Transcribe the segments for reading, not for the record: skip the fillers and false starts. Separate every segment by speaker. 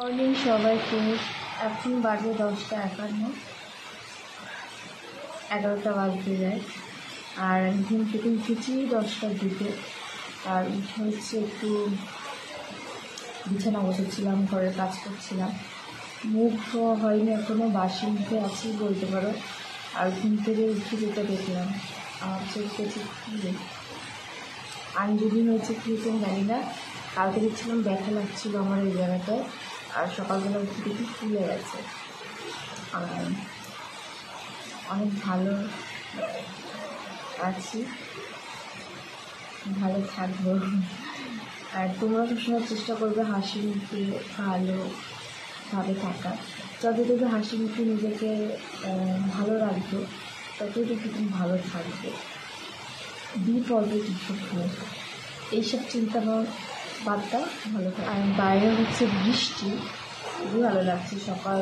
Speaker 1: Morning সবাইকে। এখন বাজে 10:51, 11টা বাজতে যায়। আর আমি ঘুম থেকে উঠেছি 10টার দিকে। আর উঠে হচ্ছে একটু বিছানা বসেছিলাম, ঘরের কাজ করছিলাম। মুখ ধোয়া হয়নি এখনও, বাসি মুখে আছি বলতে পারো। আর ঘুম থেকে উঠে যেটা দেখলাম, আমার চোখে খুলে আঞ্জলি হয়েছে কি জানি না। কালকে দেখছিলাম ব্যথা লাগছিল আমার এই জায়গাটায়, আর সকালবেলা উঠে দেখি ফুলে গেছে। আর অনেক ভালো আছি, ভালো থাকবো। আর তোমরা সবসময় চেষ্টা করবে হাসি মুখে ভালোভাবে থাকা। যতটুকু হাসি মুখে নিজেকে ভালো রাখবে ততটুকু তুমি ভালো থাকবে। বি পজিটিভ সবসময়, এইসব চিন্তা বাদ দাও, ভালো থাকে। আর বাইরে হচ্ছে বৃষ্টি, খুবই ভালো লাগছে। সকাল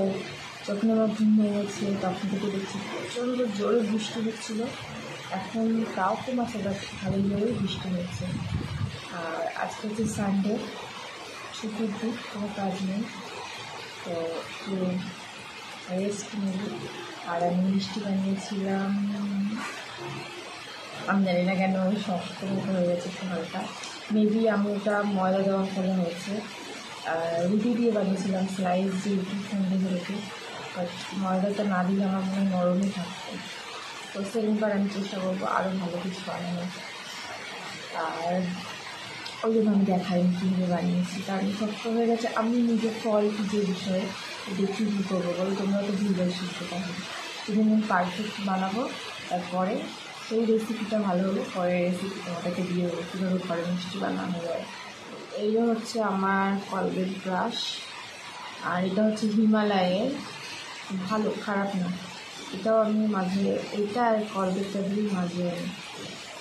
Speaker 1: যখন আমার ঘুম হয়ে গেছে তখন থেকে দেখছি প্রচণ্ড জোরে বৃষ্টি হচ্ছিলো। এখন তাও কমাচ্ছে, বাট ভালো জোরেই বৃষ্টি হচ্ছে। আর আজকে হচ্ছে সানডে, ছুটির দিন, কোনো কাজ নেই, তো একটু রেস্ট নেব। আর আমি মিষ্টি বানিয়েছিলাম, আমি জানি না কেন শক্ত হয়ে গেছে একটু হালকা। মেবি আমি ওটা ময়দা দেওয়ার ফলে হয়েছে। রুটি দিয়ে বানিয়েছিলাম, স্লাইস দিয়ে রুটি সন্দেহ রেখে, বাট ময়দাটা না দিলে আমার মনে নরমই থাকতো। তো সেদিনবার আমি চেষ্টা করবো আরও ভালো কিছু বানানো। আর ওই জন্য আমি দেখাইনি কীভাবে বানিয়েছি, কারণ শক্ত হয়ে গেছে। আমি নিজের ফল যে বিষয়ে দেখি কী করবো বলো, তোমরা তো ভুলে শিখতে পারবে। সেদিন আমি পারফেক্ট বানাবো, তারপরে সেই রেসিপিটা ভালো হলো, পরের রেসিপি তোমাদেরকে দিয়ে দেবো কীভাবে ঘরে মিষ্টি বানানো যায়। এইটা হচ্ছে আমার কলগেট ব্রাশ, আর এটা হচ্ছে হিমালয়ের, ভালো, খারাপ না। এটাও আমি মাঝে, এইটা আর কলগেটটা দিই মাঝে।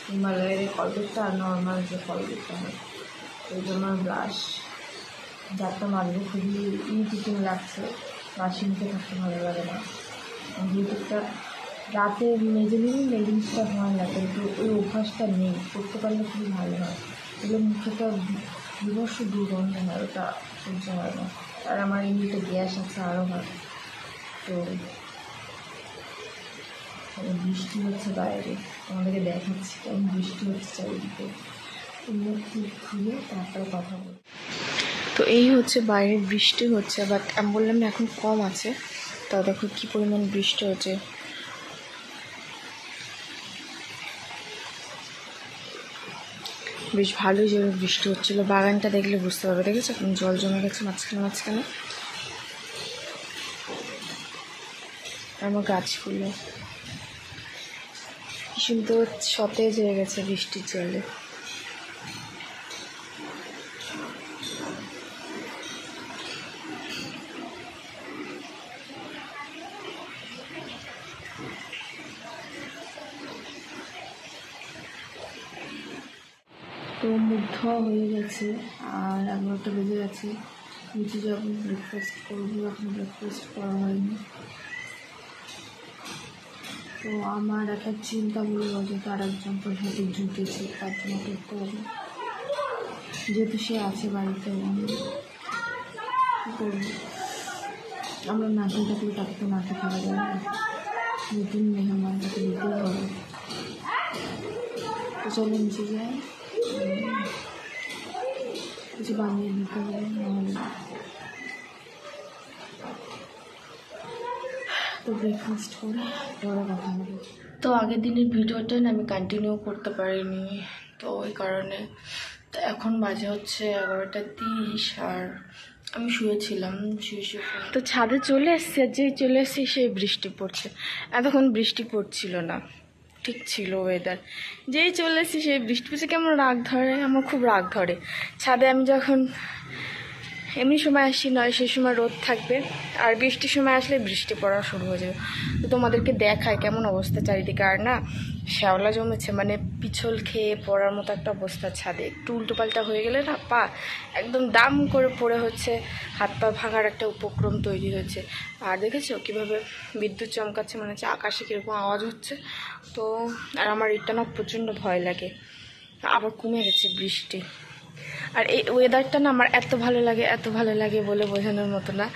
Speaker 1: হিমালয়ের কলগেটটা আর নর্মাল যে কলগেটটা হয়, এইটা আমার ব্রাশ, যারটা মাঝে খুবই ইরিটেটিং লাগছে, বাসি মুখে থাকতে ভালো লাগে না। যেহেতুটা রাতে মেজে নিলেই মেজিংসটা হয় না, কিন্তু ওই অভ্যাসটা নেই, করতে পারলে খুবই ভালো হয়। এগুলো মুখেটা বিভৎস দুর্গন্ধ হয়, ওটা সহ্য হয় না। আর আমার এমনিতে গ্যাস আছে, আরও হয়। তো বৃষ্টি হচ্ছে বাইরে, আমাদেরকে দেখাচ্ছি কেমন বৃষ্টি হচ্ছে চারিদিকে। মুখ খুলে তারপরে কথা বল। তো এই হচ্ছে বাইরে বৃষ্টি হচ্ছে, বাট আমি বললাম এখন কম আছে। তা দেখো কী পরিমাণ বৃষ্টি হচ্ছে। বেশ ভালোই জোরে বৃষ্টি হচ্ছিলো। বাগানটা দেখলে বুঝতে পারবে, দেখেছো জল জমে গেছে মাঝখানে। আমার গাছগুলো কি সুন্দর সতেজ হয়ে গেছে বৃষ্টির জলে। তো মুখ ধোয়া হয়ে গেছে, আর 11টা বেজে গেছে। নিচে যাবো, ব্রেকফাস্ট করবো, এখন ব্রেকফাস্ট করা হয়নি। তো আমার একটা চিন্তা বলে অযথা আর একজনটার সাথে জুটেছি, তার জন্য করতে হবে, যেহেতু সে আছে বাড়িতে। আমি কী করবো, আমরা নাচে থাকলে তাকে তো নাচে থাকা যায় না, নতুন মেহমান তাকে দিতেই হবে। তো চলো নিচে যাই, কিছু বানিয়ে দিতে হবে, নাহলে। তো ব্রেকফাস্ট করে পরে কথা হবে। তো আগের দিনের ভিডিওটা আমি কন্টিনিউ করতে পারিনি, তো ওই কারণে। তো এখন বাজে হচ্ছে 11:30, আর আমি শুয়েছিলাম, শুয়ে তো ছাদে চলে এসছি। আর যেই চলে এসছি সেই বৃষ্টি পড়ছে। এতক্ষণ বৃষ্টি পড়ছিল না, ঠিক ছিল ওয়েদার। যেই চলে এসছি সেই বৃষ্টি পড়ছে। কেমন রাগ ধরে, আমার খুব রাগ ধরে। ছাদে আমি যখন এমনি সময় আসি নয়, সেই সময় রোদ থাকবে, আর বৃষ্টির সময় আসলে বৃষ্টি পড়া শুরু হয়ে যাবে। তো তোমাদেরকে দেখায় কেমন অবস্থা চারিদিকে। আর না, শ্যাওলা জমেছে, মানে পিছল খেয়ে পড়ার মতো একটা অবস্থা। ছাদে একটু উল্টোপাল্টা হয়ে গেলে না, পা একদম দাম করে পড়ে হচ্ছে, হাত পা ভাঙার একটা উপক্রম তৈরি হয়েছে। আর দেখেছো কীভাবে বিদ্যুৎ চমকাচ্ছে, মনে হচ্ছে আকাশে কীরকম আওয়াজ হচ্ছে। তো আর আমার এটা না প্রচণ্ড ভয় লাগে। আবার কমে গেছে বৃষ্টি, আর এই ওয়েদারটা না আমার এত ভালো লাগে বলে বোঝানোর মতো না।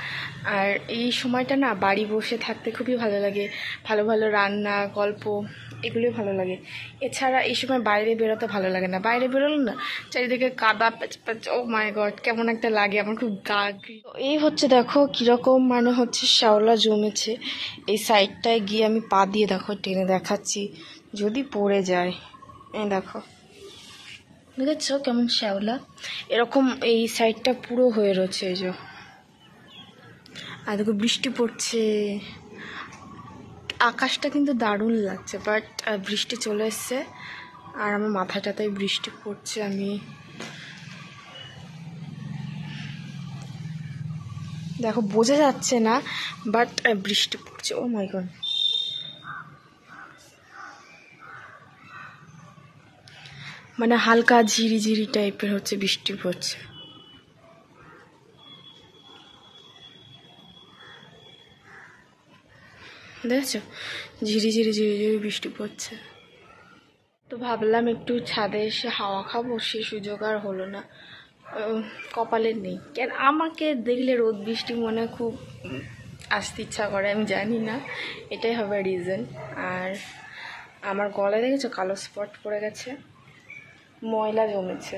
Speaker 1: আর এই সময়টা না বাড়ি বসে থাকতে খুবই ভালো লাগে, ভালো ভালো রান্না গল্প এগুলোই ভালো লাগে। এছাড়া এই সময় বাইরে বেরোতে ভালো লাগে না, বাইরে বেরোলো না চারিদিকে কাদা প্যাচ প্যাচ, ও মাই গড কেমন একটা লাগে, আমার খুব গা। এই হচ্ছে দেখো কীরকম মানে হচ্ছে শ্যাওলা জমেছে এই সাইডটায়, গিয়ে আমি পা দিয়ে দেখো টেনে দেখাচ্ছি যদি পড়ে যায়। এই দেখো দেখেছো কেমন শ্যাওলা, এরকম এই সাইডটা পুরো হয়ে রয়েছে। এই যে আর দেখো বৃষ্টি পড়ছে, আকাশটা কিন্তু দারুণ লাগছে, বাট বৃষ্টি চলে এসছে আর আমার মাথাটাতেই বৃষ্টি পড়ছে। আমি দেখো বোঝা যাচ্ছে না, বাট বৃষ্টি পড়ছে। ও মাই গড, মানে হালকা ঝিরিঝিরি টাইপের হচ্ছে বৃষ্টি পড়ছে। দেখেছো ঝিরিঝিরি ঝিরিঝিরি বৃষ্টি পড়ছে। তো ভাবলাম একটু ছাদে এসে হাওয়া খাবো, সে সুযোগ আর হলো না, কপালে নেই। কেন আমাকে দেখলে রোদ বৃষ্টি মনে খুব আসতে ইচ্ছা করে, আমি জানি না, এটাই হবে রিজন। আর আমার গলায় দেখেছো কালো স্পট পড়ে গেছে, ময়লা জমেছে।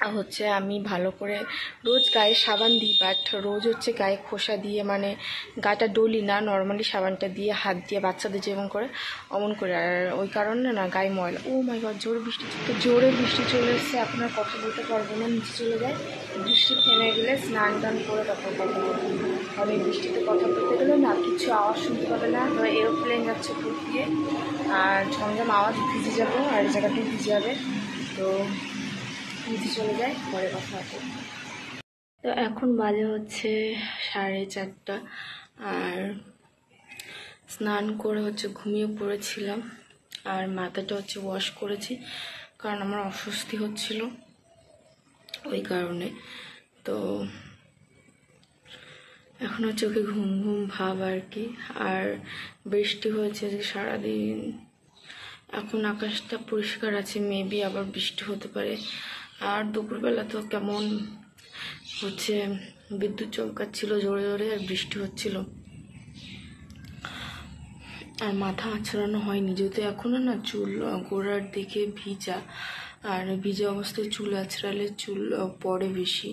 Speaker 1: আর হচ্ছে আমি ভালো করে রোজ গায়ে সাবান দিই, বাট রোজ হচ্ছে গায়ে খোসা দিয়ে মানে গাটা ডলি না, নর্মালি সাবানটা দিয়ে হাত দিয়ে বাচ্চাদের যেমন করে অমন করে। আর ওই কারণে না গায়ে ময়লা। ও মাই গড জোরে বৃষ্টি চলে এসছে, আপনার কথা বলতে পারবো না, নিচে চলে যায়। বৃষ্টি থেমে গেলে স্নান টান করে তারপর কথা বলবো, কারণ এই বৃষ্টিতে কথা বলতে গেলে না কিছু আওয়াজ শুনতে পাবে না, এরোপ্লেন যাচ্ছে উপর দিয়ে আর ঝমঝম আওয়াজ, ভিজে যাবো আর এই জায়গাটাই ভিজে যাবে। তো নিচে চলে যায়, পরে কথা আছে। তো এখন বাজে হচ্ছে 4:30, আর স্নান করে হচ্ছে ঘুমিয়ে পড়েছিলাম, আর মাথাটা হচ্ছে ওয়াশ করেছি কারণ আমার অস্বস্তি হচ্ছিল ওই কারণে। তো এখনও চোখে ঘুম ঘুম ভাব আর কি। আর বৃষ্টি হয়েছে যে সারাদিন, এখন আকাশটা পরিষ্কার আছে, মেবি আবার বৃষ্টি হতে পারে। আর দুপুরবেলা তো কেমন হচ্ছে বিদ্যুৎ চমকাচ্ছিল জোরে জোরে, আর বৃষ্টি হচ্ছিল। আর মাথা আঁচড়ানো হয়নি যেহেতু এখনও না চুল গোড়ার দিকে ভিজা, আর ভিজা অবস্থায় চুল আঁচড়ালে চুল পড়ে বেশি,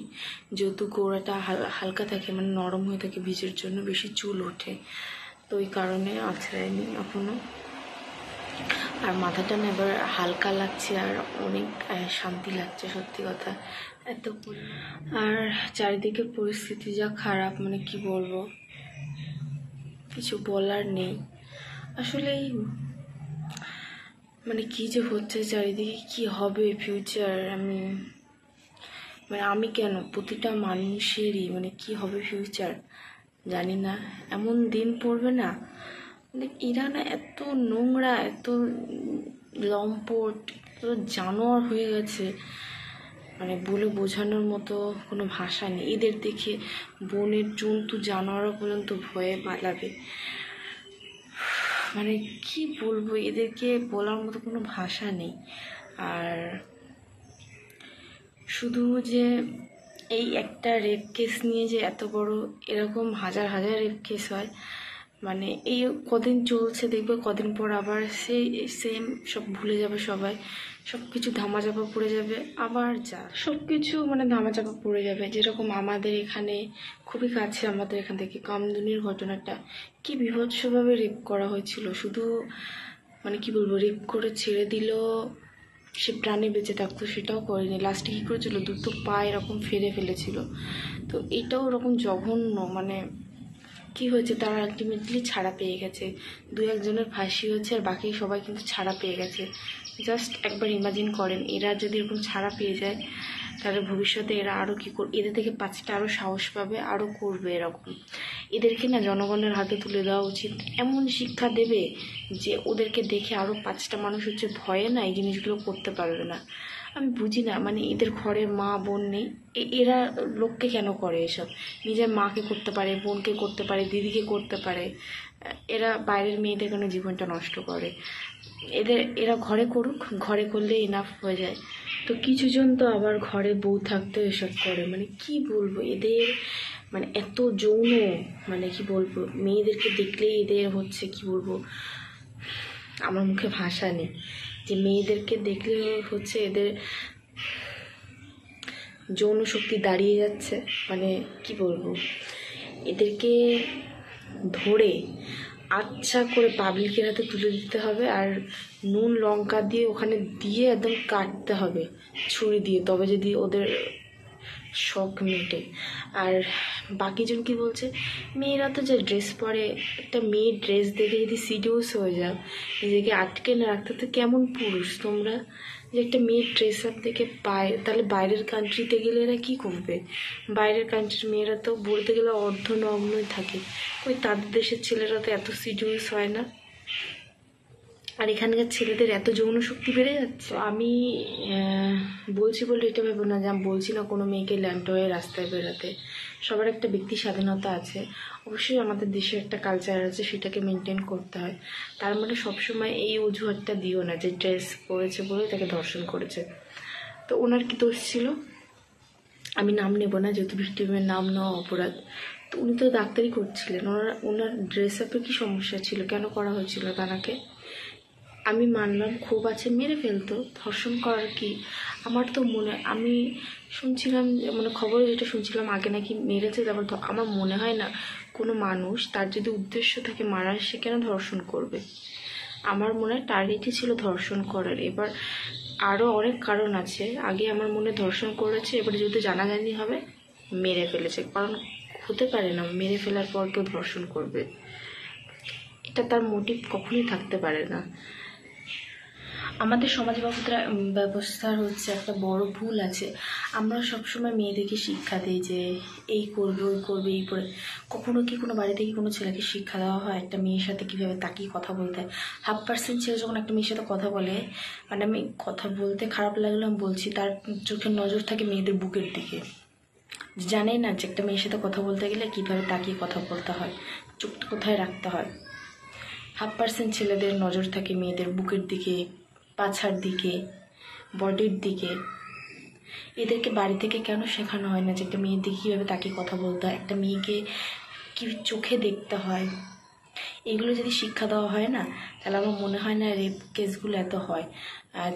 Speaker 1: যেহেতু গোড়াটা হালকা থাকে মানে নরম হয়ে থাকে, ভিজের জন্য বেশি চুল ওঠে, তো ওই কারণে আঁচড়ায়নি এখনও। আর মাথাটা না এবার হালকা লাগছে আর অনেক শান্তি লাগছে সত্যি কথা এত। আর চারিদিকে পরিস্থিতি যা খারাপ, মানে কি বলবো, কিছু বলার নেই আসলে। মানে কি যে হচ্ছে চারিদিকে, কি হবে ফিউচার, আমি কেন, প্রতিটা মানুষেরই মানে কি হবে ফিউচার জানি না। এমন দিন পড়বে না, মানে এরা না এত নোংরা, এত লম্পট, এত জানোয়ার হয়ে গেছে, মানে বলে বোঝানোর মতো কোনো ভাষা নেই। এদের দেখে বনের জন্তু জানোয়ারও পর্যন্ত ভয়ে পালাবে, মানে কি বলবো, এদেরকে বলার মতো কোনো ভাষা নেই। আর শুধু যে এই একটা রেপ কেস নিয়ে যে এত বড়, এরকম হাজার হাজার রেপ কেস হয়, মানে এই কদিন চলছে দেখবে, কদিন পর আবার সেই সেম সব ভুলে যাবে সবাই, সব কিছু ধামাচাপা পড়ে যাবে, আবার যা সব কিছু মানে ধামাচাপা পড়ে যাবে। যেরকম আমাদের এখানে খুবই কাছে, আমাদের এখান থেকে কামদুনির ঘটনাটা, কি বিভৎসভাবে রেপ করা হয়েছিল, শুধু মানে কি বলবো, রেপ করে ছেড়ে দিল, সে প্রাণে বেঁচে থাকতো সেটাও করেনি, লাস্টে কী করেছিল, দুটো পা এরকম ফেলে ফেলেছিল। তো এটাও ওরকম জঘন্য, মানে কি হয়েছে, তারা আলটিমেটলি ছাড়া পেয়ে গেছে, 2-1 জনের ফাঁসি হয়েছে আর বাকি সবাই কিন্তু ছাড়া পেয়ে গেছে। জাস্ট একবার ইমাজিন করেন, এরা যদি এরকম ছাড়া পেয়ে যায় তাহলে ভবিষ্যতে এরা আরও কী করবে, এদের থেকে 5টা আরও সাহস পাবে, আরও করবে এরকম। এদেরকে না জনগণের হাতে তুলে দেওয়া উচিত, এমন শিক্ষা দেবে যে ওদেরকে দেখে আরও 5টা মানুষ হচ্ছে ভয়ে না এই জিনিসগুলো করতে পারবে না। আমি বুঝি না, মানে এদের ঘরে মা বোন নেই, এরা লোককে কেন করে এসব, নিজের মাকে করতে পারে, বোনকে করতে পারে, দিদিকে করতে পারে,
Speaker 2: এরা বাইরের মেয়েদের কেন জীবনটা নষ্ট করে? এরা ঘরে করুক, ঘরে করলে এনাফ হয়ে যায়। তো কিছুজন তো আবার ঘরে বউ থাকতে এসব করে, মানে কি বলবো এদের, মানে এত যৌন, মানে কি বলবো, মেয়েদেরকে দেখলেই এদের হচ্ছে কি বলবো, আমার মুখে ভাষা নেই, যে মেয়েদেরকে দেখলে হচ্ছে এদের যৌন শক্তি দাঁড়িয়ে যাচ্ছে। মানে কি বলবো, এদেরকে ধরে আচ্ছা করে পাবলিকের হাতে তুলে দিতে হবে, আর নুন লঙ্কা দিয়ে ওখানে দিয়ে একদম কাটতে হবে ছুরি দিয়ে, তবে যদি ওদের শখ মেটে। আর বাকিজন কি বলছে, মেয়েরা তো যে ড্রেস পরে, একটা মেয়ের ড্রেস দেখে যদি সিডিউস হয়ে যাও, নিজেকে আটকে না রাখতে, তো কেমন পুরুষ তোমরা যে একটা মেয়ের ড্রেস আপ দেখে পায়? তাহলে বাইরের কান্ট্রিতে গেলে এরা কী করবে? বাইরের কান্ট্রির মেয়েরা তো বলতে গেলে অর্ধনগ্নই থাকে, ওই তাদের দেশের ছেলেরা তো এত সিডিউস হয় না, আর এখানকার ছেলেদের এত যৌন শক্তি বেড়ে যাচ্ছে। আমি বলছি বলে এটা ভেবো না যে আমি বলছি না কোনো মেয়েকে ল্যান্টো হয়ে রাস্তায় বেরোতে। সবার একটা ব্যক্তি স্বাধীনতা আছে, অবশ্যই আমাদের দেশে একটা কালচার আছে, সেটাকে মেনটেন করতে হয়। তার মানে সবসময় এই অজুহাতটা দিও না যে ড্রেস পরেছে বলে তাকে ধর্ষণ করেছে। তো ওনার কি দোষ ছিল? আমি নাম নেব না, যেহেতু ভিক্টিমের নাম নেওয়া অপরাধ। তো উনি তো ডাক্তারি করছিলেন, ওনার ড্রেস আপের কী সমস্যা ছিল, কেন করা হয়েছিল তানাকে? আমি মানলাম খুব আছে, মেরে ফেলতো, ধর্ষণ করার কি? আমার তো আমি শুনছিলাম, মানে খবরে যেটা শুনছিলাম আগে নাকি মেরেছে, তারপর আমার মনে হয় না কোনো মানুষ তার যদি উদ্দেশ্য থাকে মারার, সে কেন ধর্ষণ করবে? আমার মনে হয় টার্গেটই ছিল ধর্ষণ করার। এবার আরও অনেক কারণ আছে, আগে আমার মনে ধর্ষণ করেছে, এবার যদি জানাজানি হবে মেরে ফেলেছে, কারণ হতে পারে না মেরে ফেলার পর কেউ ধর্ষণ করবে, এটা তার মোটিভ কখনোই থাকতে পারে না। আমাদের সমাজ ব্যবস্থার হচ্ছে একটা বড় ভুল আছে, আমরা সবসময় মেয়েদেরকে শিক্ষা দিই যে এই করবে ওই করবে, এই করে। কখনো কি কোনো বাড়ি থেকে কোনো ছেলেকে শিক্ষা দেওয়া হয় একটা মেয়ের সাথে কীভাবে তাকিয়ে কথা বলতে হয়? 1/2% ছেলে যখন একটা মেয়ের সাথে কথা বলে, মানে আমি কথা বলতে খারাপ লাগলে আমি বলছি, তার চোখের নজর থাকে মেয়েদের বুকের দিকে, জানেই না যে একটা মেয়ের সাথে কথা বলতে গেলে কীভাবে তাকিয়ে কথা বলতে হয়, চোখটা কোথায় রাখতে হয়। 1/2% ছেলেদের নজর থাকে মেয়েদের বুকের দিকে, পাছার দিকে, বডির দিকে। এদেরকে বাড়ি থেকে কেন শেখানো হয় না যে একটা মেয়ের দিকে কীভাবে তাকে কথা বলতে হয়, একটা মেয়েকে কী চোখে দেখতে হয়? এগুলো যদি শিক্ষা দেওয়া হয় না, তাহলে আমার মনে হয় না রেপ কেসগুলো এত হয়।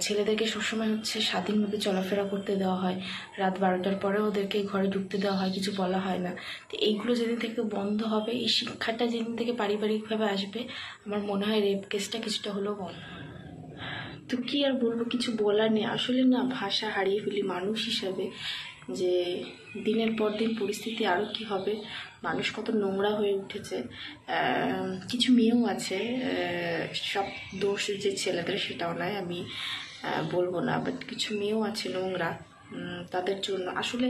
Speaker 2: ছেলেদেরকে সবসময় হচ্ছে স্বাধীনভাবে চলাফেরা করতে দেওয়া হয়, রাত 12টার পরে ওদেরকে ঘরে ঢুকতে দেওয়া হয়, কিছু বলা হয় না। তো এইগুলো যেদিন থেকে বন্ধ হবে, এই শিক্ষাটা যেদিন থেকে পারিবারিকভাবে আসবে, আমার মনে হয় রেপ কেসটা কিছুটা হলেও বন্ধ। তো কি আর বলবো, কিছু বলার নেই আসলে, না ভাষা হারিয়ে ফেলি মানুষ হিসাবে, যে দিনের পর দিন পরিস্থিতি আরও কি হবে, মানুষ কত নোংরা হয়ে উঠেছে। কিছু মেয়েও আছে, সব দোষ যে ছেলেদের সেটাও নয়, আমি বলবো না, বাট কিছু মেয়েও আছে নোংরা, তাদের জন্য আসলে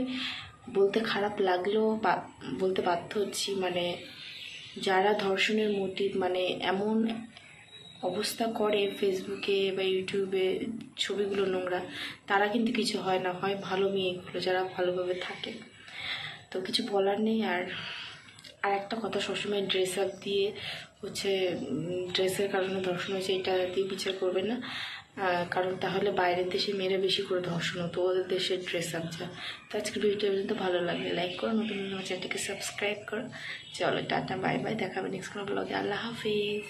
Speaker 2: বলতে খারাপ লাগলেও বলতে বাধ্য হচ্ছি। মানে যারা ধর্ষণের মোটিভ, মানে এমন অবস্থা করে ফেসবুকে বা ইউটিউবে ছবিগুলো নোংরা, তারা কিন্তু কিছু হয় না, হয় ভালো মেয়েগুলো যারা ভালোভাবে থাকে। তো কিছু বলার নেই। আর একটা কথা, সবসময় ড্রেস আপ দিয়ে হচ্ছে ড্রেসের কারণে ধর্ষণ হয়েছে এটা দিয়ে বিচার করবে না, কারণ তাহলে বাইরের দেশে মেয়েরা বেশি করে ধর্ষণ হতো, ওদের দেশের ড্রেস আপ যা। তো আজকের ভিডিওটা পর্যন্ত ভালো লাগলে লাইক করো, নতুন চ্যানেলটিকে সাবস্ক্রাইব করো। চলো টাটা, বাই বাই, দেখাবে নেক্সট কোনো ব্লগে। আল্লাহ হাফিজ।